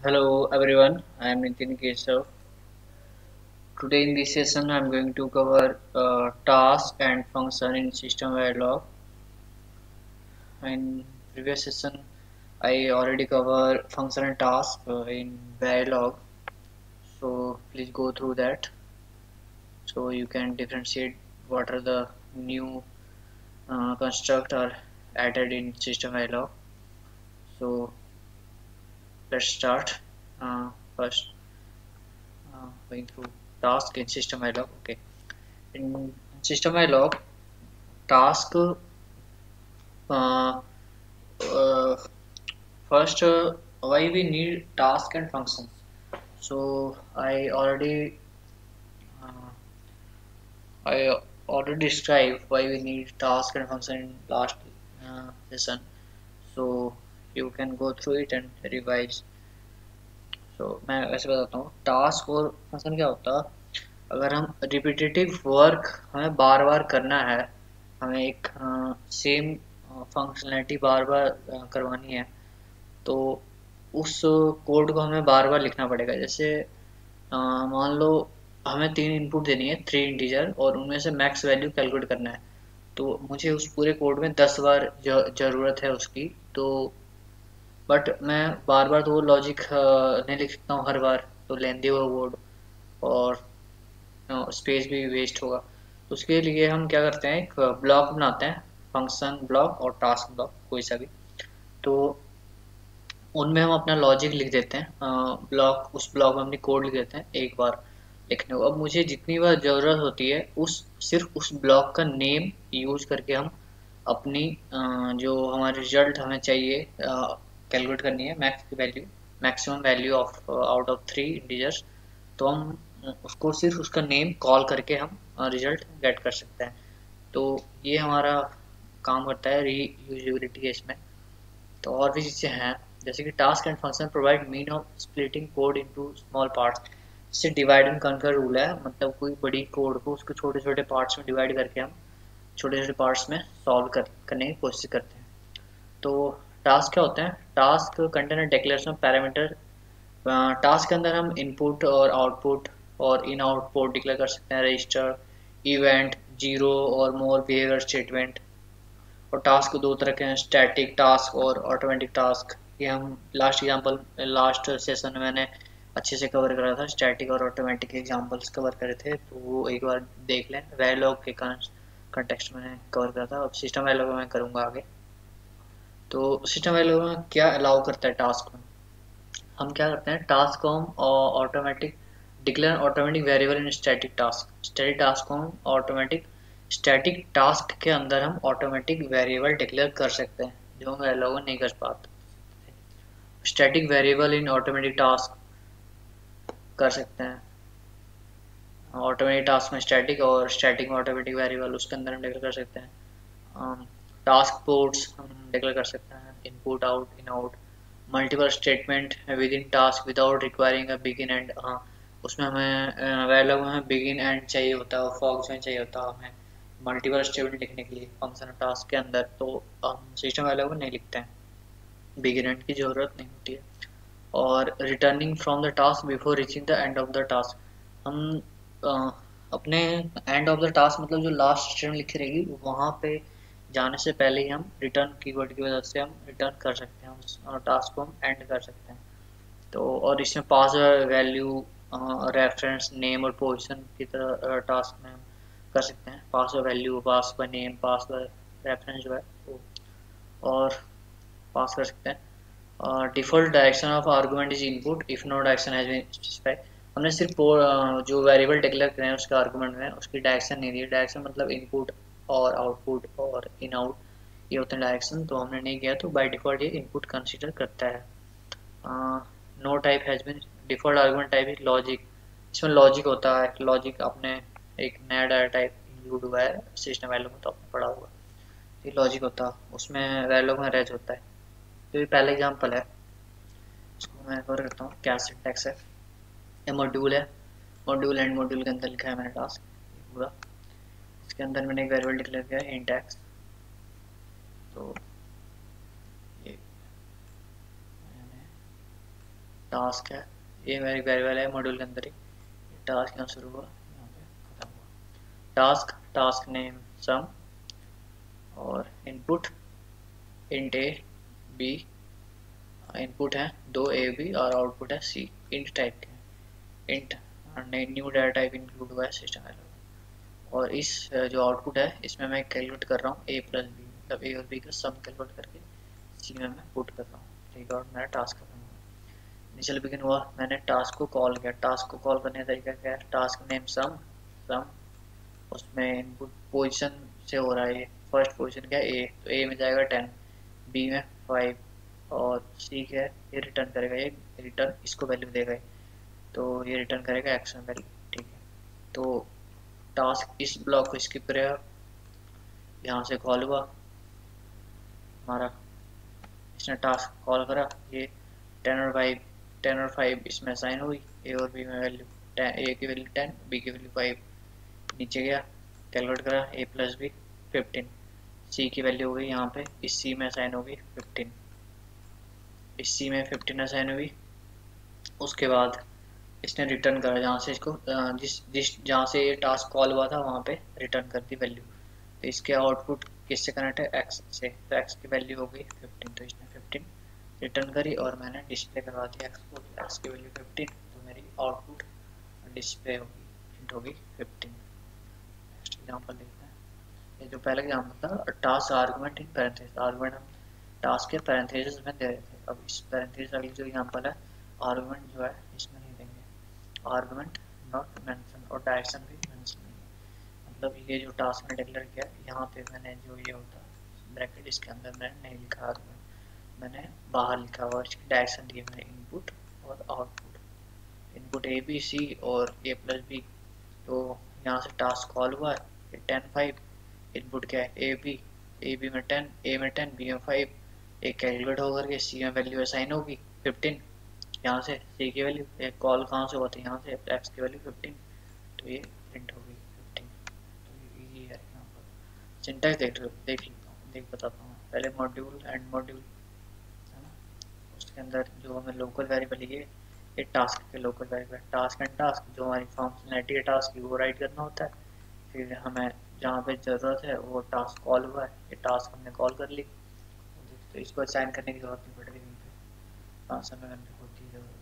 Hello everyone, I am Nitin Keshav. Today in this session I am going to cover task and function in system Verilog. In previous session I already covered function and task in Verilog. So please go through that so you can differentiate what are the new construct are added in system Verilog. So let's start. First going through task in system Verilog. Okay. In system log task uh, uh, first why we need task and functions. So uh, I already described why we need task and function in last session. So you can go through it and revise. So मैं वैसे बताता हूँ task और function क्या होता है। अगर हम रिपीटेटिव वर्क हमें बार बार करना है, हमें एक सेम फंक्शनैलिटी बार बार करवानी है, तो उस कोड को हमें बार बार लिखना पड़ेगा। जैसे मान लो हमें 3 इनपुट देनी है, 3 इंटीजर, और उनमें से मैक्स वैल्यू कैलकुलेट करना है। तो मुझे उस पूरे कोड में 10 बार ज़रूरत है उसकी। तो बट मैं बार बार तो वो लॉजिक नहीं लिख सकता हूँ हर बार, तो लेंदी होगा कोड और स्पेस भी वेस्ट होगा। तो उसके लिए हम क्या करते हैं, एक ब्लॉक बनाते हैं, फंक्शन ब्लॉक और टास्क ब्लॉक कोई सा भी। तो उनमें हम अपना लॉजिक लिख देते हैं, ब्लॉक उस ब्लॉक में अपनी कोड लिख देते हैं एक बार लिखने को। अब मुझे जितनी बार ज़रूरत होती है उस सिर्फ उस ब्लॉक का नेम यूज करके हम अपनी जो हमारे रिजल्ट हमें चाहिए कैलकुलेट करनी है, मैक्स की value, maximum value of out of 3 integers. तो हम उसको सिर्फ उसका नेम कॉल करके हम रिजल्ट गेट कर सकते हैं। तो ये हमारा काम करता है, रीयूजेबिलिटी है इसमें। तो और भी चीज़ें हैं, जैसे कि task and function provide mean of splitting code into small parts. इससे डिवाइड एंड कंकर रूल है, मतलब कोई बड़ी कोड को उसके छोटे छोटे पार्ट्स में डिवाइड करके हम छोटे छोटे पार्ट्स में सॉल्व करने की कोशिश करते हैं। तो टास्क क्या होते हैं, task contain declaration parameter. Task के अंदर हम इनपुट और आउटपुट और इन आउटपुट डिक्लेयर कर सकते हैं, रजिस्टर, इवेंट, जीरो और मोर बिहेवियर स्टेटमेंट। और टास्क दो तरह के हैं, स्टैटिक टास्क और ऑटोमेटिक टास्क। ये हम लास्ट सेशन में मैंने अच्छे से कवर करा था, स्टैटिक और ऑटोमेटिक एग्जांपल्स कवर करे थे, तो वो एक बार देख लें। वेरिलॉग के कंटेक्स्ट में कवर करा था, अब सिस्टम वेरिलॉग में करूँगा आगे। तो सिस्टम वेरिलॉग में क्या अलाउ करता है टास्क में, हम क्या करते हैं, टास्क को हम automatic declare automatic variable in static task. Static task को हम ऑटोमेटिक स्टैटिक टास्क के अंदर हम ऑटोमेटिक वेरिएबल डिक्लेयर कर सकते हैं, जो हम वेरिएबल नहीं कर पाते। Static variable in automatic task कर सकते हैं। ऑटोमेटिक टास्क में स्टैटिक और स्टैटिक में ऑटोमेटिक वेरिएबल उसके अंदर हम डिक्लेयर कर सकते हैं। टास्क पोर्ट्स हम डिक्लेयर कर सकते हैं, input out in out. Multiple statement with in task without requiring a begin and. हाँ, उसमें हमें वेरिएबल में बिगिन एंड चाहिए होता है, फॉक्स में चाहिए होता है हमें मल्टीपल स्टेटमेंट लिखने के लिए फंक्शन टास्क के अंदर। तो हम सिस्टम वेरिएबल नहीं लिखते हैं, बिगिन एंड की ज़रूरत नहीं होती है। और returning from the task before reaching the end of the task. हम अ, अपने एंड ऑफ द टास्क मतलब जो लास्ट स्टेटमेंट लिखी रहेगी वहाँ पे जाने से पहले ही हम रिटर्न कीवर्ड की वजह से हम रिटर्न कर सकते हैं, उस टास्क को हम एंड कर सकते हैं। तो और इसमें पास वैल्यू, रेफरेंस, नेम और पोजीशन की तरह टास्क में हम कर सकते हैं, pass value, pass name, pass reference जो है वो और पास कर सकते हैं। Default direction of argument is input if no direction has been specified. हमने सिर्फ जो वेरिएबल डिक्लेयर करें हैं उसके आर्गुमेंट में उसकी डायरेक्शन नहीं दी। डायरेक्शन मतलब इनपुट और आउटपुट और इन आउट, ये होते हैं डायरेक्शन, तो हमने नहीं किया, तो बाय डिफॉल्ट ये इनपुट कंसीडर करता है। No type has been, default argument type is logic. इसमें लॉजिक होता है, लॉजिक आपने एक नया डाटा टाइप इंक्लूड हुआ है सिस्टम वैल्यू में, तो आपने पढ़ा होगा। ये लॉजिक होता है, उसमें वैल्यू में रेज होता है। तो ये पहला एग्जांपल है, इसको मैं कवर करता हूँ, क्या सिंटैक्स है। ये मॉड्यूल है, मॉड्यूल एंड मॉड्यूल के अंदर लिखा है मैंने टास्क पूरा। इसके अंदर मैंने एक वेरिएबल डिक्लेयर किया है इंट एक्स। तो ये मैंने टास्क है, ये मेरी वेरिएबल है मॉड्यूल के अंदर ही। टास्क यहाँ शुरू हुआ, यहाँ पे खत्म हुआ। टास्क, टास्क नेम सम, और input int a b, input है दो ए बी और आउटपुट है सी। इंट टाइप के हैं, int new data type include हुआ है सिस्टम वेरिएबल। और इस जो आउटपुट है इसमें मैं कैलकुलेट कर रहा हूँ ए प्लस बी, मतलब ए और बी का सम कैलकुलेट करके सी में मैं पुट कर रहा हूँ, ठीक है। और मेरा टास्क खत्म हुआ, इनिशियल बिगिन हुआ, मैंने टास्क को कॉल किया। टास्क को कॉल करने का तरीका क्या है, टास्क नेम सम, सम उसमें इनपुट पोजीशन से हो रहा है, ये फर्स्ट पोजीशन क्या है ए, तो ए में जाएगा 10, बी में 5, और सी क्या है, ये रिटर्न करेगा, ये रिटर्न इसको वैल्यू देगा, तो ये रिटर्न करेगा एक्स में वैल्यू, ठीक है। तो टास्क इस ब्लॉक को स्किप करेगा, यहाँ से कॉल हुआ हमारा, इसने टास्क कॉल करा, ये 10 और 5 इसमें असाइन हुई, ए और बी में वैल्यू, ए की वैल्यू 10, बी की वैल्यू 5, नीचे गया कैलकुलेट करा ए प्लस बी 15, सी की वैल्यू हो गई यहाँ पे, इस सी में असाइन होगी 15, इस सी में 15 असाइन हुई। उसके बाद इसने रिटर्न करा जहाँ से इसको जिस जिस जहाँ से ये टास्क कॉल हुआ था वहाँ पे रिटर्न कर दी वैल्यू। तो इसके आउटपुट किससे कनेक्ट है, एक्स से, तो एक्स की वैल्यू हो गई 15, तो इसने 15 रिटर्न करी और मैंने डिस्प्ले करवा दिया एक्स को, एक्स की वैल्यू 15, तो मेरी आउटपुट डिस्प्ले होगी, प्रिंट होगी 15। नेक्स्ट एग्जाम्पल देखते हैं, ये जो पहला एग्जाम्पल था टास्क आर्गुमेंट इन पैरेंथेसिस, आर्गुमेंट हम टास्क के पैरेंथेसिस में दे रहे थे, अब इस पैरेंथेसिस वाली जो एग्जाम्पल है आर्गुमेंट जो है इसमें नहीं देंगे, आर्गुमेंट नॉट मेंशन, और डायरेक्शन भी मेंशन नहीं है, मतलब ये जो टास्क मैंने डिक्लेयर किया यहाँ पे मैंने जो ये होता ब्रैकेट इसके अंदर मैंने नहीं लिखा आर्गुमेंट, मैंने बाहर लिखा हुआ, इसकी डायरेक्शन दी मैंने इनपुट और output, input a b c और ए प्लस बी। तो यहाँ से टास्क कॉल हुआ है 10 5, इनपुट क्या है ए बी में 10, ए में 10, बी में 5, एक कैलकुलेट होकर के सी में वैल्यू असाइन होगी 15, यहाँ से सी की वैल्यू, एक कॉल कहाँ से होती है यहाँ से, एक्स की वैल्यू 15, तो ये प्रिंट होगी 15। तो ये है यहाँ पर सिंटैक्स देख लेता हूँ, देख बताता हूँ। पहले मॉड्यूल एंड मॉड्यूल है ना, उसके अंदर जो हमें लोकल वेरिएबल ये टास्क के local variable, task and task जो हमारी फंक्शनैलिटी है टास्क की वो राइट करना होता है, फिर हमें जहाँ पे ज़रूरत है वो टास्क कॉल हुआ है, ये टास्क हमने कॉल कर ली, तो इसको असाइन करने की जरूरत नहीं पड़ रही, फंक्शन में करने होती है जरूरत,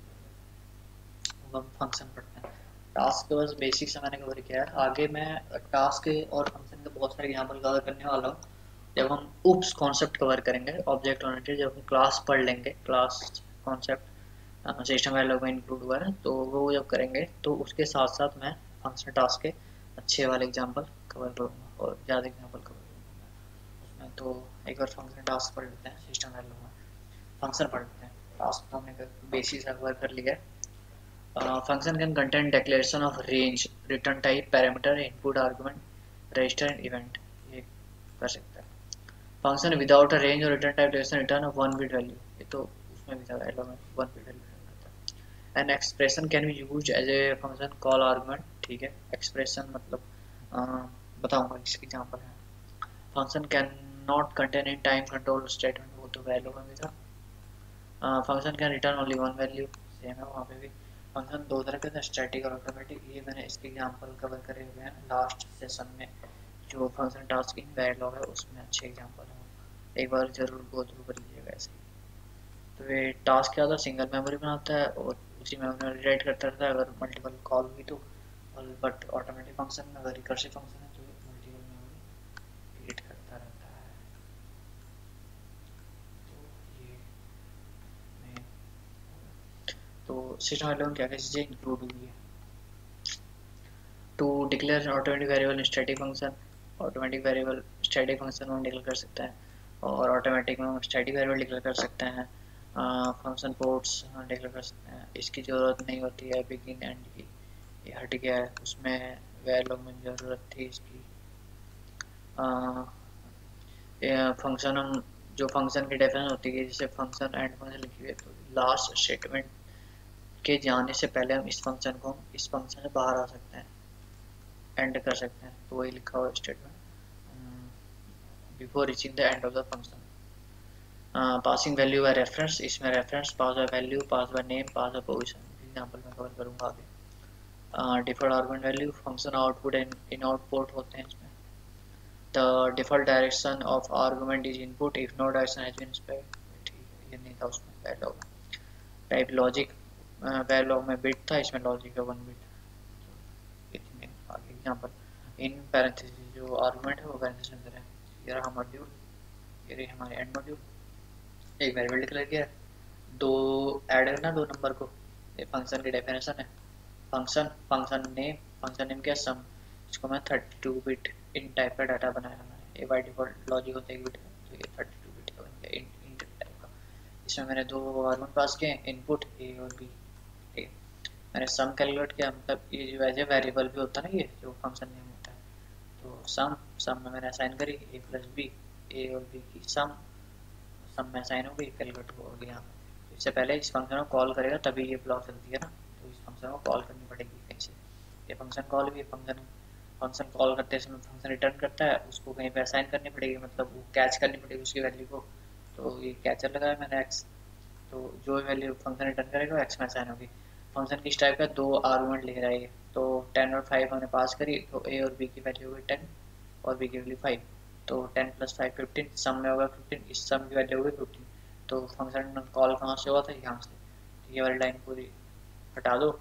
हम फंक्शन पढ़ते हैं। टास्क के बस बेसिक से मैंने कवर किया है, आगे मैं टास्क और फंक्शन के बहुत सारे एग्जाम्पल कवर करने वाला हूँ जब हम उप्स कॉन्सेप्ट कवर करेंगे, ऑब्जेक्ट ओरिएंटेड, जब हम क्लास पढ़ लेंगे, क्लास कॉन्सेप्ट सिस्टम वेरिएबल में इंक्लूड हुआ है, तो वो जब करेंगे तो उसके साथ साथ मैं फंक्शन टास्क के अच्छे वाले एग्जाम्पल कवर करूँगा और ज़्यादा एग्जाम्पल कवर करूँगा उसमें। तो एक बार फंक्शन टास्क पढ़ लेते हैं, सिस्टम वेरिएबल में फंक्शन पढ़ लेते हैं। टास्क तो हमने बेसिस कवर कर लिया है। Function can contain declaration of range, return type, parameter, input argument, register and event, ये कर सकता है। Function without a range or return type declaration return of 1 bit value, ये तो उसमें भी था एलिमेंट 1 bit value return करता है। An expression can be used as a function call argument, ठीक है। expression मतलब बताऊंगा इसकी एग्जांपल है। Function can not contain in time control statement, वो तो वैल्यू में भी था। Function can return only one value, same है वहाँ पे भी। फंक्शन दो तरह के थे, स्टैटिक और ऑटोमेटिक, ये मैंने इसके एग्जांपल कवर करे हुए हैं लास्ट सेशन में, जो फंक्शन टास्क इन डायलॉग है उसमें अच्छे एग्जांपल हैं, एक बार जरूर गो थ्रू कर लीजिएगा ऐसे ही। तो ये टास्क क्या होता है, सिंगल मेमोरी बनाता है और उसी मेमोरी में रिलेट करता रहता है अगर मल्टीपल कॉल हुई तो, और बट ऑटोमेटिक फंक्शन में अगर रिकर्सिव फंक्शन है तो ये मल्टीपल मेमोरी क्रिएट करता रहता है। तो ये तो सिस्टम वेरिएबल क्या क्या चीज़ें इंक्लूड हुई है। To declare automatic variable static function, automatic variable static function में डिक्लेयर कर सकते हैं, और ऑटोमेटिक में स्टैटिक वेरिएबल डिक्लेयर कर सकते हैं। फंक्शन पोर्ट्स डिक्लेयर कर सकते हैं, इसकी ज़रूरत नहीं होती है बिगिन एंड की, ये हट गया है, उसमें वेरिएबल में ज़रूरत थी इसकी। फंक्शन हम जो फंक्शन की डेफिनेशन होती है जैसे फंक्शन एंड फंक्शन लिखी हुई है, तो लास्ट स्टेटमेंट के जाने से पहले हम इस फंक्शन को इस फंक्शन से बाहर आ सकते हैं, एंड कर सकते हैं, तो वही लिखा हुआ statement before reaching the end of the function. Passing value है रेफरेंस, इसमें reference pass by value, pass by name, pass by position, example में कवर करूंगा आगे। Default argument value function output in output होते हैं इसमें। The default direction of argument is input if no direction has been specified. ठीक है, ये नहीं था उसमें वेरिलॉग में। टाइप लॉजिक, वेरिलॉग में बिट था, इसमें लॉजिक है 1 बिट। इतने आगे एग्जांपल इन पैरेंथेसिस जो आर्गुमेंट है वो पैरेंथेसिस अंदर है। ये रहा मॉड्यूल, ये रही हमारे एंड मॉड्यूल। एक वेरिएबल डिक्लेयर किया है, दो ऐड करना दो नंबर को, ये फंक्शन की डेफिनेशन है। फंक्शन नेम क्या सम, इसको मैं 32 बिट इन टाइप का डाटा बनाया मैंने। ये बाय डिफॉल्ट लॉजिक होता है 1 बिट का, तो ये 32 बिट का बन गया इंट टाइप का। इसमें मैंने दो आर्गुमेंट पास किए, इनपुट ए और बी। ठीक है, मैंने सम कैलकुलेट किया, मतलब ये जो एज ए वेरिएबल भी होता है ना, ये जो फंक्शन नेम होता है, तो सम में मैंने असाइन करी ए प्लस बी, ए और बी की सम में असाइन हो गई, कैलकुलेट हो गई यहाँ पे। इससे पहले इस फंक्शन को कॉल करेगा तभी ये ब्लॉक चलती है ना, तो इस फंक्शन को कॉल करनी पड़ेगी कहीं से। ये फंक्शन कॉल भी, फंक्शन कॉल करते समय फंक्शन रिटर्न करता है, उसको कहीं पे असाइन करनी पड़ेगी, मतलब वो कैच करनी पड़ेगी उसकी वैल्यू को। तो ये कैचर लगाया मैंने एक्स, तो जो वैल्यू फंक्शन रिटर्न करेगा एक्स में असाइन होगी। फंक्शन किस टाइप का, दो आर्गुमेंट ले रहा है ये, तो 10 और 5 हमने पास करी, तो ए और बी की वैल्यू होगी 10 और बी की वैल्यू 5। तो 10 प्लस 5 15, सम में होगा 15, इस सम की वैल्यू होगी 15। तो फंक्शन कॉल कहाँ से हुआ था, यहाँ से। तो ये वाली लाइन पूरी हटा दो,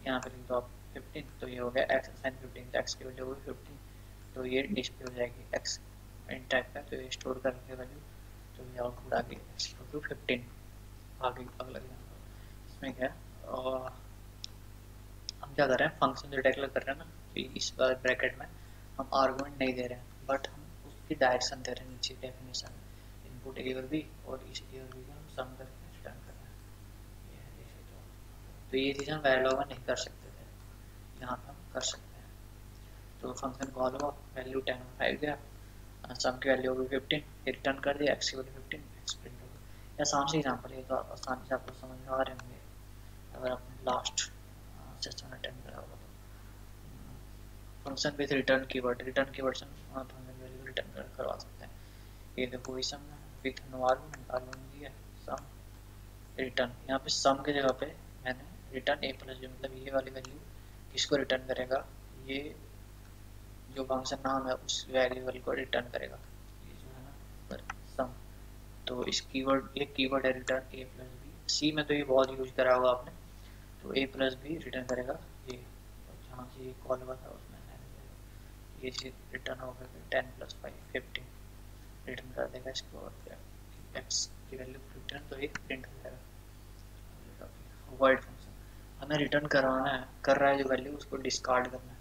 यहाँ पे लिख दो आप 15, तो ये हो गया एक्स असाइन 15, तो एक्स की वैल्यू होगी 15, तो ये डिस्प्ले हो जाएगी एक्स इन टाइप का, तो ये स्टोर करके वैल्यू, तो ये आउटपुट आ गई एक्स इक्वल टू 15। आगे अगला इसमें क्या है, और हम क्या कर रहे हैं, फंक्शन जो डिक्लेयर कर रहे हैं ना, तो इस बार ब्रैकेट में हम आर्गुमेंट नहीं दे रहे हैं, बट हम उसकी डायरेक्शन दे रहे हैं नीचे डेफिनेशन, इनपुट ए और बी, और इस ए और बी का हम सम करके रिटर्न कर रहे हैं। ये है जैसे, तो ये चीज़ हम वेरिएबल में नहीं कर सकते थे, यहाँ पर हम कर सकते हैं। तो फंक्शन कॉल हुआ, वैल्यू 10 और 5 गया, सम की वैल्यू होगी 15, रिटर्न कर दिया एक्स की वैल्यू 15, एक्स प्रिंट हो गई। आसान से एग्जाम्पल, ये तो आसानी से आपको समझ में आ रहे होंगे अगर आपने लास्ट सेशन अटेंड करा होगा तो। फंक्शन विथ रिटर्न कीवर्ड से फंक्शन वैल्यू रिटर्न करवा सकते हैं। ये देखो वही सम विथ नो आर्गुमेंट दिया सम रिटर्न, यहाँ पे सम की जगह पे मैंने रिटर्न ए प्लस बी, मतलब ये वाली वैल्यू किसको रिटर्न करेगा, ये जो फंक्शन नाम है उस वेरिएबल को रिटर्न करेगा, ये जो है ना सम। तो इस कीवर्ड, ये कीवर्ड है रिटर्न ए प्लस बी, सी में तो ये बहुत यूज करा होगा आपने, तो ए प्लस बी रिटर्न करेगा ये, जहाँ से ये कॉल हुआ था उसमें ये चीज रिटर्न होगा 10 प्लस 5 15, रिटर्न कर देगा इसको, और एक्स की वैल्यू 15, तो ये प्रिंट हो जाएगा। वर्ड फंक्शन हमें रिटर्न करवाना है, कर रहा है जो वैल्यू उसको डिस्कार्ड करना है,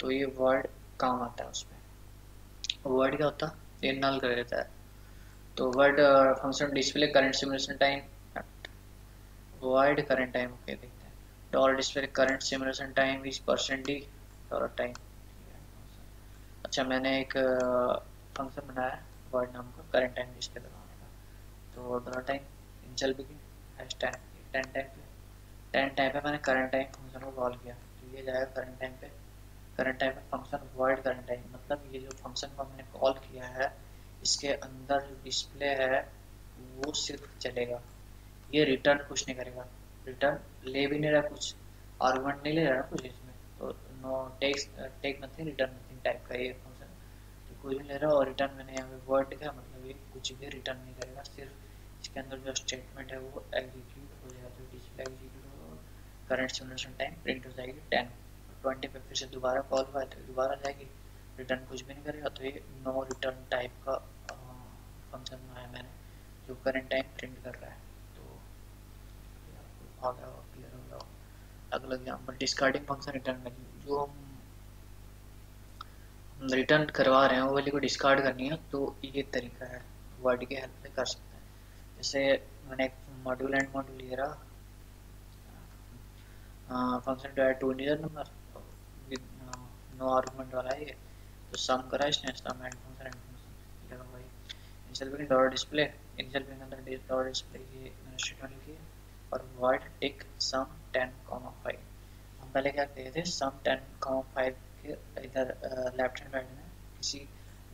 तो ये वर्ड काम आता है उसमें। वर्ड क्या होता है, ये नल कर देता है। तो word function display current simulation time, void current time, okay देखते हैं। Dollar display current simulation time is percent D dollar time. अच्छा, मैंने एक फंक्शन बनाया वर्ड नाम का करंट टाइम डिस्प्ले करवाने का, तो dollar time initial begin hash time 10 time पे, 10 टाइम पे मैंने करंट टाइम फंक्शन को कॉल किया, तो ये जाएगा करंट टाइम पे। करंट टाइम पे फंक्शन void करंट टाइम, मतलब ये जो फंक्शन को हमने कॉल किया है इसके अंदर जो डिस्प्ले है वो सिर्फ चलेगा, ये रिटर्न कुछ नहीं करेगा, रिटर्न ले भी नहीं रहा कुछ, आर्गुमेंट नहीं ले रहा ना कुछ इसमें, तो no take nothing return nothing type का ये फंक्शन, तो कुछ नहीं ले रहा। और रिटर्न मैंने यहाँ पे वर्ड लिखा, मतलब ये कुछ भी रिटर्न नहीं करेगा, सिर्फ इसके अंदर जो स्टेटमेंट है वो एग्जीक्यूट हो जाएगा, तो डिस्प्ले एग्जीक्यूट होगा, करंट सिमुलेशन टाइम प्रिंट हो जाएगी 10, 20 पे फिर से दोबारा कॉल हुआ है तो दोबारा जाएगी, रिटर्न कुछ भी नहीं करेगा, तो ये नो रिटर्न टाइप का फंक्शन बनाया मैंने जो करंट टाइम प्रिंट कर रहा है। आ गया क्लियर हो गया। अगला example discarding function return value, जो हम रिटर्न करवा रहे हैं वो वैल्यू को डिस्कार्ड करनी है, तो ये तरीका है वर्ड की हेल्प से कर सकते हैं। जैसे मैंने एक मॉड्यूल एंड मॉड्यूल ले रहा function to add two integer number with no argument वाला है ये, तो सम करा इसने, सम एंड फंक्शन लगा भाई initial begin dot display, initial begin अंदर डॉट डिस्प्ले ये मैंने स्टेटमेंट लिखी है, और void टिक सम 10, 5। हम पहले क्या कहते थे, सम 10, 5 के इधर लेफ्ट हैंड साइड में किसी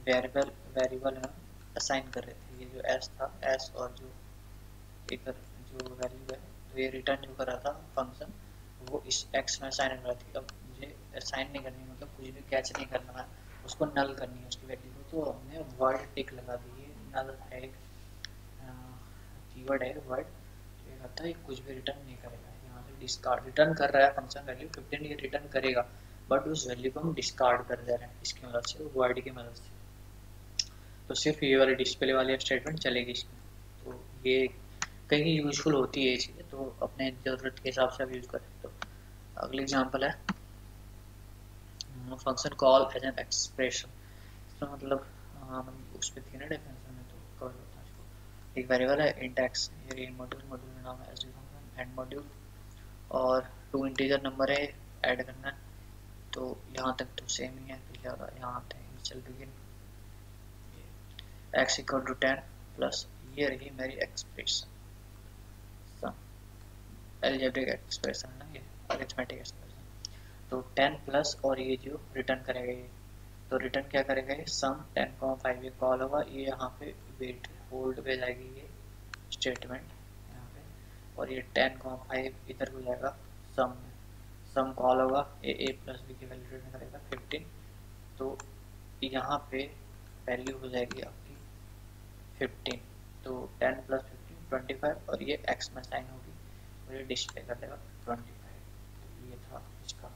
वेरिएबल में असाइन कर रहे थे ये जो एस था, एस और जो इधर जो वैल्यू है, तो ये रिटर्न जो कर रहा था फंक्शन वो इस एक्स में असाइन हो रही थी। अब मुझे असाइन नहीं करनी, मतलब कुछ भी कैच नहीं करना है, उसको नल करनी है उसकी वैल्यू को, तो हमने वर्ड टिक लगा दी। ये नल है, एक कीवर्ड है वर्ड, तो ये कहता है कुछ भी रिटर्न नहीं करेगा। यहाँ से डिस्कार्ड रिटर्न कर रहा है फंक्शन वैल्यू 15, ये रिटर्न करेगा, बट उस वैल्यू को हम डिस्कार्ड कर दे रहे हैं इसकी मदद से, वर्ड की मदद से। तो सिर्फ ये वाली डिस्प्ले वाली स्टेटमेंट चलेगी इसमें। तो ये कहीं यूजफुल होती है ये चीज़ें, तो अपने ज़रूरत के हिसाब से आप यूज़ करें। तो अगली एग्जांपल है function call as an expression. इसका मतलब उस पर थी ना डेफिनेशन में, तो कवर होता है इसको। एक वेरिएबल है इंट एक्स, ये मॉड्यूल, मॉड्यूल में नाम है S D function and module, और 2 इंटीजर नंबर है ऐड करना है। तो यहाँ तक तो सेम ही है, तो क्या होगा, यहाँ आते हैं initial begin x equal to 10 plus ये रही मेरी एक्सप्रेशन, अलजेब्रिक एक्सप्रेशन है ना, ये अरिथमेटिक एक्सप्रेशन। तो 10 प्लस और ये जो रिटर्न करेगा ये, तो रिटर्न क्या करेगा ये सम 10,5 ये कॉल होगा, ये यहाँ पे वेट होल्ड पे जाएगी ये स्टेटमेंट यहाँ पे, और ये 10,5 इधर हो जाएगा सम में, सम कॉल होगा, ए प्लस बी की वैल्यू रिटर्न करेगा 15। तो यहाँ पे वैल्यू हो जाएगी आपकी 15, तो 10 प्लस 15 25, और ये एक्स में साइन होगी और ये डिस्प्ले कर देगा 25। तो ये था इसका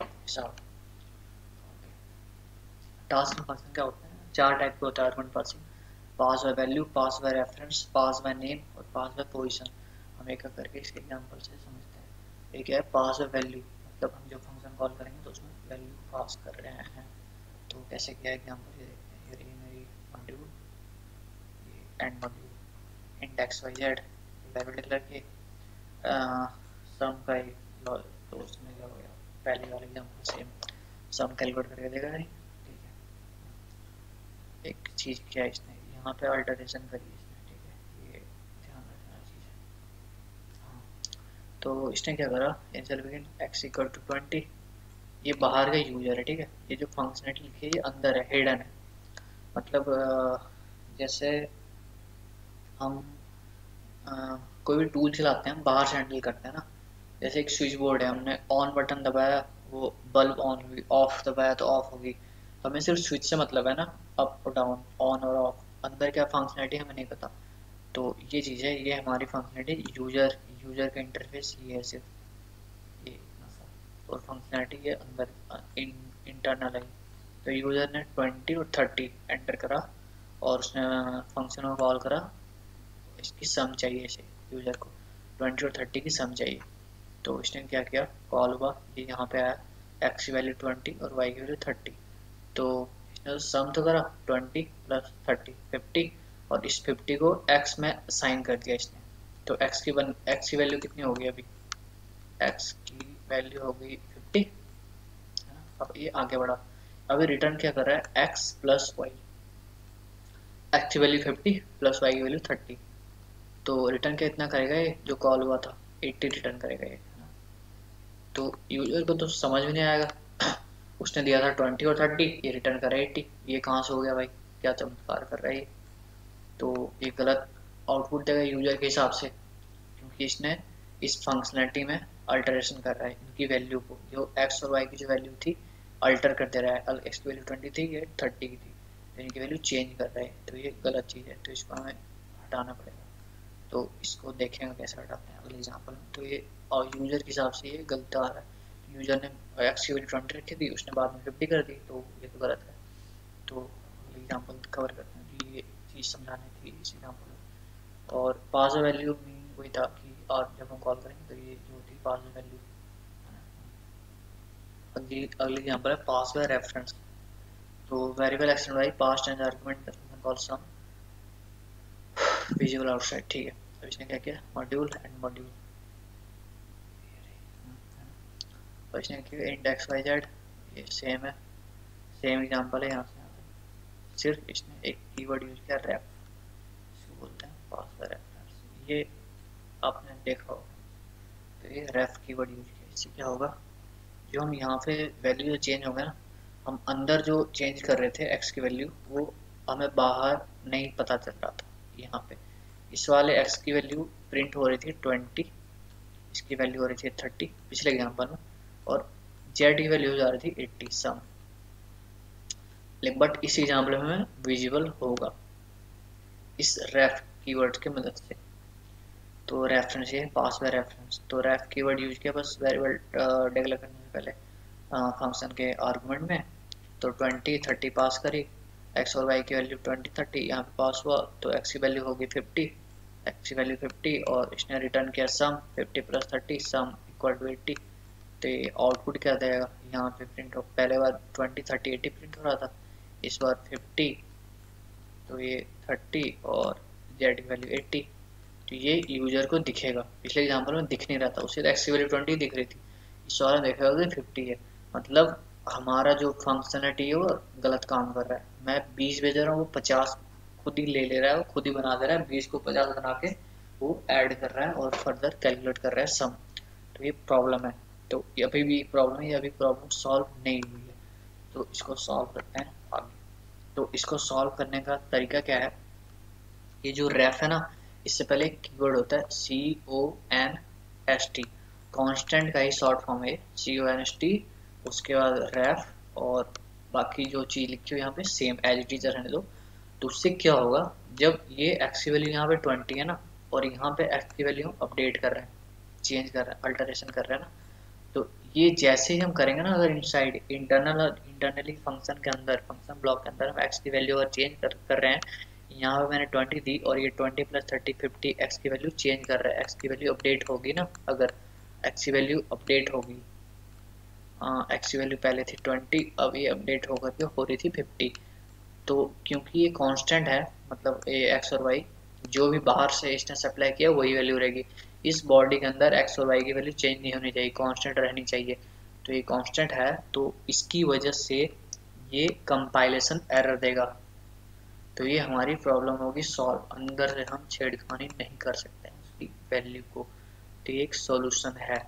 हिसाब। टास्क फंक्शन क्या होता है, 4 टाइप के होता है argument passing, pass by value, pass by reference, pass by name और पास बाय पोजीशन। हम एक करके इसके एग्जांपल से समझते हैं। एक है पास बाय वैल्यू, मतलब हम जो फंक्शन कॉल करेंगे तो उसमें वैल्यू पास कर रहे हैं। तो कैसे किया एग्जांपल ये देखते हैं, ये मेरी मॉड्यूल, ये end module, index y z variable declare किए, सम का ही तो उसमें क्या हो गया, पहले वाले एग्जांपल सेम, सम कैलकुलेट करके देगा नहीं। एक चीज़ क्या है इसने यहाँ पे अल्टरेशन करी इसने, ठीक है, ये ध्यान रखना चीज़ है। हाँ, तो इसने क्या करा, initial begin x equal to 20, ये बाहर का यूजर है, ठीक है, ये जो फंक्शनलिटी लिखी है ये अंदर है, हिडन है। मतलब जैसे हम कोई भी टूल चलाते हैं, हम बाहर से हैंडल करते हैं ना, जैसे एक स्विच बोर्ड है, हमने ऑन बटन दबाया वो बल्ब ऑन हुई, ऑफ दबाया तो ऑफ होगी, तो हमें सिर्फ स्विच से मतलब है ना, अप और डाउन, ऑन और ऑफ, अंदर क्या फंक्शनलिटी हमें नहीं पता। तो ये चीज़ है, ये हमारी फंक्शनलिटी, यूजर का इंटरफेस ये है सिर्फ ये, और फंक्शनलिटी ये अंदर इंटरनल है। तो यूजर ने 20 और 30 एंटर करा और उसने फंक्शन को कॉल करा, इसकी सम चाहिए इसे यूजर को, 20 और 30 की सम चाहिए। तो इसने क्या किया, कॉल हुआ, ये यहाँ पे आया एक्स की वैल्यू 20 और वाई की वैल्यू 30, तो इसने तो सम तो करा 20 प्लस 30 50, और इस 50 को एक्स में साइन कर दिया इसने। तो एक्स की वैल्यू कितनी होगी अभी, एक्स की वैल्यू हो गई 50 है ना। अब ये आगे बढ़ा, अभी रिटर्न क्या कर रहा है, एक्स प्लस वाई, एक्स की वैल्यू 50 प्लस वाई की वैल्यू 30, तो रिटर्न क्या इतना करेगा ये जो कॉल हुआ था, 80 रिटर्न करेगा ये, है ना। तो यूजर को तो समझ में नहीं आएगा, उसने दिया था 20 और 30, ये रिटर्न करा 80, ये कहाँ से हो गया भाई, क्या चमत्कार कर रहा है ये। तो ये गलत आउटपुट देगा यूजर के हिसाब से, क्योंकि इसने इस फंक्शनलिटी में अल्टरेशन कर रहा है, इनकी वैल्यू को, जो एक्स और वाई की जो वैल्यू थी अल्टर कर दे रहा है, एक्स की वैल्यू 20 थी, ये 30 की थी, तो इनकी वैल्यू चेंज कर रहा है, तो ये गलत चीज़ है, तो इसको हमें हटाना पड़ेगा। तो इसको देखेंगे कैसे हटाते हैं अगले एग्जाम्पल में। तो ये और यूजर के हिसाब से ये गलत आ रहा है, यूजर ने एक्स की वैल्यू 20 रखी थी, उसने बाद में 50 कर दी, तो ये तो गलत है। तो अगले एग्जाम्पल कवर करते हैं, ये चीज़ समझानी थी इस एग्जाम्पल में। और पास वैल्यू मीन वही था कि, और जब हम कॉल करेंगे तो ये जो होती पास वैल्यू, अगली एग्जाम्पल है पास बाय रेफरेंस। तो variable extend by past end argument call sum visual outside, ठीक है। तो इसने क्या किया, मॉड्यूल एंड मॉड्यूल, तो इसने किया इंट एक्स वाई जेड, ये सेम है, सेम एग्जांपल है यहाँ से, सिर्फ इसने एक कीवर्ड यूज किया रेफ, इसको बोलते हैं पास बाय रेफरेंस, ये आपने देखा होगा। तो ये रेफ कीवर्ड यूज किया, इससे क्या होगा, जो हम यहाँ पे वैल्यू चेंज होगा ना, हम अंदर जो चेंज कर रहे थे एक्स की वैल्यू, वो हमें बाहर नहीं पता चल रहा था, यहाँ पे इस वाले x की वैल्यू प्रिंट हो रही थी 20, इसकी वैल्यू हो रही थी 30 पिछले एग्जाम्पल में, और z की वैल्यू जा रही थी 80 सम। बट इस एग्जाम्पल में विजिबल होगा इस रेफ कीवर्ड की मदद से। तो रेफरेंस ये पास बाय रेफरेंस, तो रेफ कीवर्ड यूज किया बस वेरिएबल डिक्लेयर करने से पहले फंक्शन के आर्गुमेंट में। तो 20 30 पास करी, x और y की वैल्यू 20 30 यहाँ पे पास हुआ, तो x की वैल्यू होगी 50, x की वैल्यू 50 और इसने रिटर्न किया सम 50 + 30 सम इक्वल टू 80। तो ये आउटपुट क्या देगा यहाँ पे प्रिंट हो, पहले बार 20 30 80 प्रिंट हो रहा था, इस बार 50, तो ये 30 और z की वैल्यू 80। तो ये यूजर को दिखेगा, पिछले एग्जाम्पल में दिख नहीं रहा था, उसे तो x की वैल्यू 20 दिख रही थी, इस वाले में देखेगा कि 50 है। मतलब हमारा जो फंक्शनलिटी है वो गलत काम कर रहा है। मैं 20 भेज रहा हूँ, वो 50 खुद ही ले रहा है, वो खुद ही बना दे रहा है, 20 को 50 बना के वो ऐड कर रहा है और फर्दर कैलकुलेट कर रहा है सम। तो ये प्रॉब्लम है, तो ये अभी भी प्रॉब्लम है, अभी प्रॉब्लम सॉल्व नहीं हुई है, तो इसको सॉल्व करते हैं आगे। तो इसको सॉल्व करने का तरीका क्या है, ये जो रेफ है ना, इससे पहले एक कीवर्ड होता है CONST, कांस्टेंट का ही शॉर्ट फॉर्म है CONST, उसके बाद रेफ और बाकी जो चीज़ लिखी हो यहाँ पे सेम एज इट इज रहने दो। तो उससे क्या होगा, जब ये एक्स की वैल्यू यहाँ पे 20 है ना, और यहाँ पे एक्स की वैल्यू अपडेट कर रहे हैं, चेंज कर रहे हैं, अल्टरेशन कर रहे हैं ना, तो ये जैसे ही हम करेंगे ना, अगर इनसाइड इंटरनली फंक्शन के अंदर, फंक्शन ब्लॉक के अंदर हम एक्स की वैल्यू अगर चेंज कर रहे हैं, यहाँ पे मैंने 20 दी और ये 20 + 30 50 एक्स की वैल्यू चेंज कर रहा है, एक्स की वैल्यू अपडेट होगी ना, अगर एक्स की वैल्यू अपडेट होगी, एक्स की वैल्यू पहले थी 20, अब ये अपडेट होकर के हो रही थी 50। तो क्योंकि ये कांस्टेंट है, मतलब ये एक्स और वाई जो भी बाहर से इसने सप्लाई किया वही वैल्यू रहेगी, इस बॉडी के अंदर एक्स और वाई की वैल्यू चेंज नहीं होनी चाहिए, कांस्टेंट रहनी चाहिए। तो ये कांस्टेंट है, तो इसकी वजह से ये कंपाइलेशन एरर देगा, तो ये हमारी प्रॉब्लम होगी सॉल्व, अंदर से हम छेड़खानी नहीं कर सकते हैं उसकी वैल्यू को। तो ये एक सॉल्यूशन है,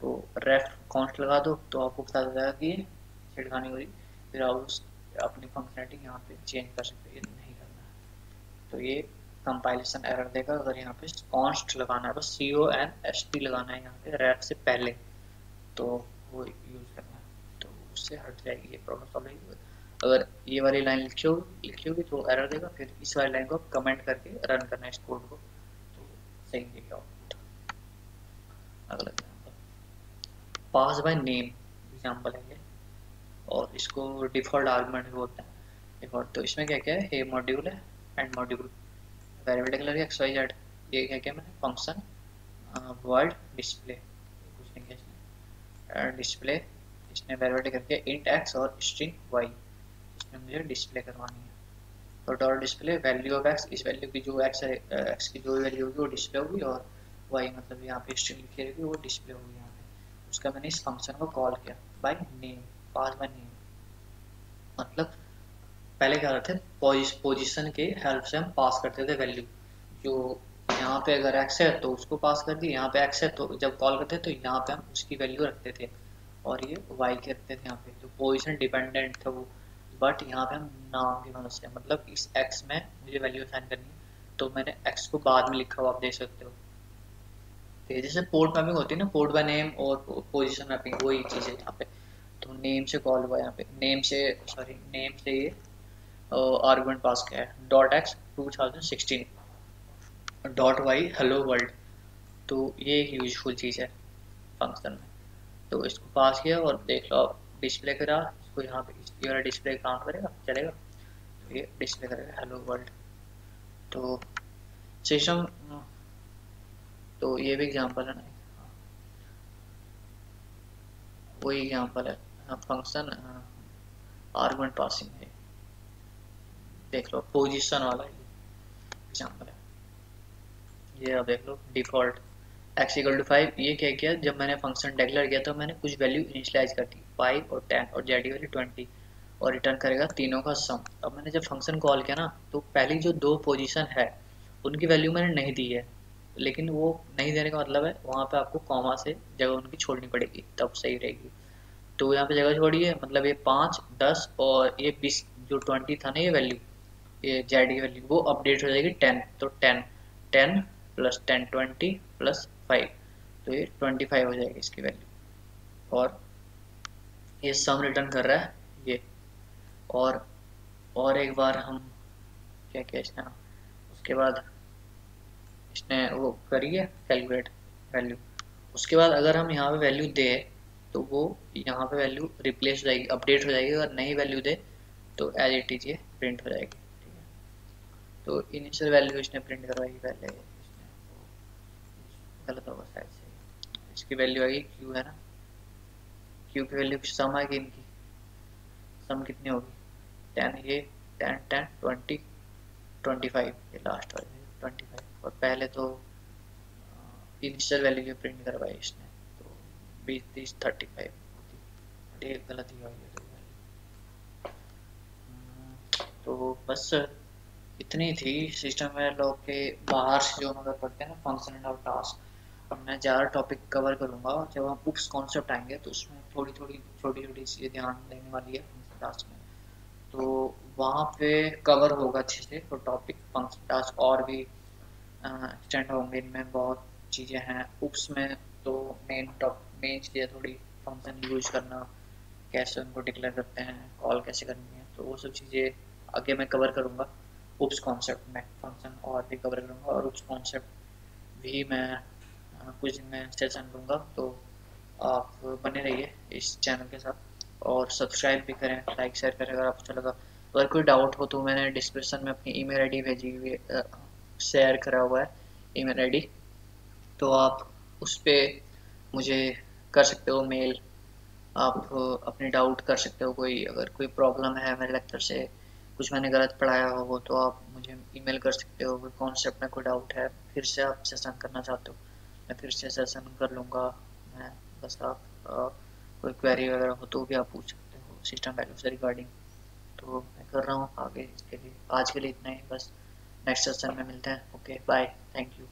तो रेफ कांस्ट लगा दो तो आपको पता चल जाएगा कि छेड़खानी हो रही, फिर आप उस अपनी फंक्शनलिटी यहाँ पे चेंज कर सकते हैं, ये नहीं करना है। तो ये कंपाइलेशन एरर देगा अगर यहाँ पे कांस्ट लगाना है, बस CONST लगाना है यहाँ पे रेफ से पहले, तो वो यूज करना है, तो उससे हट जाएगी ये प्रॉब्लम सॉल्व होगी। अगर ये वाली लाइन लिखी होगी तो एरर देगा, फिर इस वाली लाइन को कमेंट करके रन करना है इस कोड को, तो सही देगा आउटपुट। अगला example pass by name example है ये, और इसको डिफॉल्ट आर्गुमेंट भी बोलते हैं डिफॉल्ट। तो इसमें क्या क्या है, हे मॉड्यूल है, end module, variable declare x y z, ये क्या क्या मैंने फंक्शन वर्ड डिस्प्ले, कुछ नहीं किया इसने, डिस्प्ले इसने वेरिएबल डिक्लेयर किया इंट एक्स और स्ट्रिंग वाई, इसमें मुझे डिस्प्ले करवानी है। तो dot display value of x, इस वैल्यू की जो एक्स है, एक्स की जो वैल्यू होगी वो डिस्प्ले होगी, और वाई मतलब यहाँ पे स्ट्रिंग लिखी रहेगी वो डिस्प्ले होगी यहाँ पे। उसका मैंने इस फंक्शन को कॉल किया bye name, pass by name, मतलब पहले क्या करते थे पोजीशन के हेल्प से हम पास करते थे वैल्यू, जो यहाँ पे अगर एक्स है तो उसको पास कर दी, यहाँ पे एक्स है तो जब कॉल करते तो यहाँ पे हम उसकी वैल्यू रखते थे, और ये वाई के रखते थे यहाँ पे, तो पोजीशन डिपेंडेंट था वो। बट यहाँ पे हम नाम की मदद से, मतलब इस एक्स में मुझे वैल्यू असाइन करनी है, तो मैंने एक्स को बाद में लिखा हुआ आप देख सकते हो, तो जैसे पोर्ट मैपिंग होती है ना, पोर्ट बाय नेम और पोजीशन मैपिंग, वही चीज़ है यहाँ पे। तो नेम से कॉल हुआ यहाँ पे, नेम से ये आर्गुमेंट पास किया है dot x 2016 dot y hello world, तो ये एक यूजफुल चीज़ है फंक्शन में। तो इसको पास किया और देख लो आप डिस्प्ले करा इसको, यहाँ पे ये वाला डिस्प्ले काम करेगा, चलेगा, तो ये डिस्प्ले करेगा हेलो वर्ल्ड। तो सिस्टम, तो ये भी एग्जांपल है ना, वही एग्जांपल है फंक्शन आर्गुमेंट पासिंग है, देख लो पोजीशन वाला एग्जांपल है ये, अब देख लो डिफॉल्ट x = 5, ये क्या किया, जब मैंने फंक्शन डिक्लेयर किया तो मैंने कुछ वैल्यू इनिशियलाइज कर दी 5 और 10 और z की वैल्यू 20, और रिटर्न करेगा तीनों का सम। अब मैंने जब फंक्शन कॉल किया ना, तो पहली जो दो पोजीशन है उनकी वैल्यू मैंने नहीं दी है, लेकिन वो नहीं देने का मतलब है वहाँ पे आपको कॉमा से जगह उनकी छोड़नी पड़ेगी तब सही रहेगी। तो यहाँ पे जगह छोड़ी है, मतलब ये 5 10 और ये 20 जो 20 था ना ये वैल्यू, ये जेड की वैल्यू वो अपडेट हो जाएगी 10, तो 10 10 प्लस 10 20 प्लस 5, तो ये 25 हो जाएगी इसकी वैल्यू। और ये सम रिटर्न कर रहा है ये। और एक बार हम क्या किया इसने, उसके बाद इसने वो करी है कैलकुलेट वैल्यू। उसके बाद अगर हम यहाँ पे वैल्यू दे तो वो यहाँ पे वैल्यू रिप्लेस हो जाएगी, अपडेट हो जाएगी। अगर नई वैल्यू दे तो एज इट इज ये प्रिंट हो जाएगी, ठीक है। तो इनिशियल वैल्यू इसने प्रिंट करवाई पहले, इसने गलत होगा शायद से, इसकी वैल्यू आएगी क्यू है ना, क्यू की वैल्यू सम आएगी इनकी, सम कितनी होगी 10, ये 10 10 20 25, ये लास्ट वाली 25। और पहले तो इनिशियल वैल्यू की प्रिंट करवाई इसने, तो 20 30 35 होती, ये गलत ही होगी तो वैल्यू। तो बस इतनी थी सिस्टम में लोग के बाहर से जो मदद करते हैं ना फंक्शन एंड और टास्क। अब मैं ज़्यादा टॉपिक कवर करूँगा, जब हम उप्स कॉन्सेप्ट आएंगे तो उसमें थोड़ी थोड़ी छोटी छोटी चीज़ें ध्यान देने वाली है फंक्शन टास्क में, तो वहाँ पे कवर होगा अच्छे से। तो टॉपिक फंक्शन टास्क और भी एक्सटेंड होंगे, इनमें बहुत चीज़ें हैं उप्स में। तो मेन चीज़ है थोड़ी फंक्शन यूज करना, कैसे उनको डिक्लेयर करते हैं, कॉल कैसे करनी है, तो वो सब चीज़ें आगे मैं कवर करूँगा। उप्स कॉन्सेप्ट में फंक्शन और भी कवर करूँगा, और उप्स कॉन्सेप्ट भी मैं कुछ दिन में सेशन दूँगा। तो आप बने रहिए इस चैनल के साथ, और सब्सक्राइब भी करें, लाइक शेयर करें अगर आपको अच्छा लगा। अगर कोई डाउट हो तो मैंने डिस्क्रिप्शन में अपनी ईमेल आईडी भेजी हुई शेयर करा हुआ है ईमेल आईडी, तो आप उस पर मुझे कर सकते हो मेल। आप अपने डाउट कर सकते हो, कोई अगर कोई प्रॉब्लम है मेरे लेक्चर से, कुछ मैंने गलत पढ़ाया हो वो, तो आप मुझे ईमेल कर सकते हो। कोई कॉन्सेप्ट में कोई डाउट है, फिर से आप सेशन करना चाहते हो, मैं फिर से सेशन कर लूँगा मैं। बस आप कोई क्वेरी वगैरह हो तो भी आप पूछ सकते हो सिस्टम वैल्यू से रिगार्डिंग। तो मैं कर रहा हूँ आगे, इसके लिए आज के लिए इतना ही बस। नेक्स्ट सेशन में मिलते हैं। Okay bye, thank you.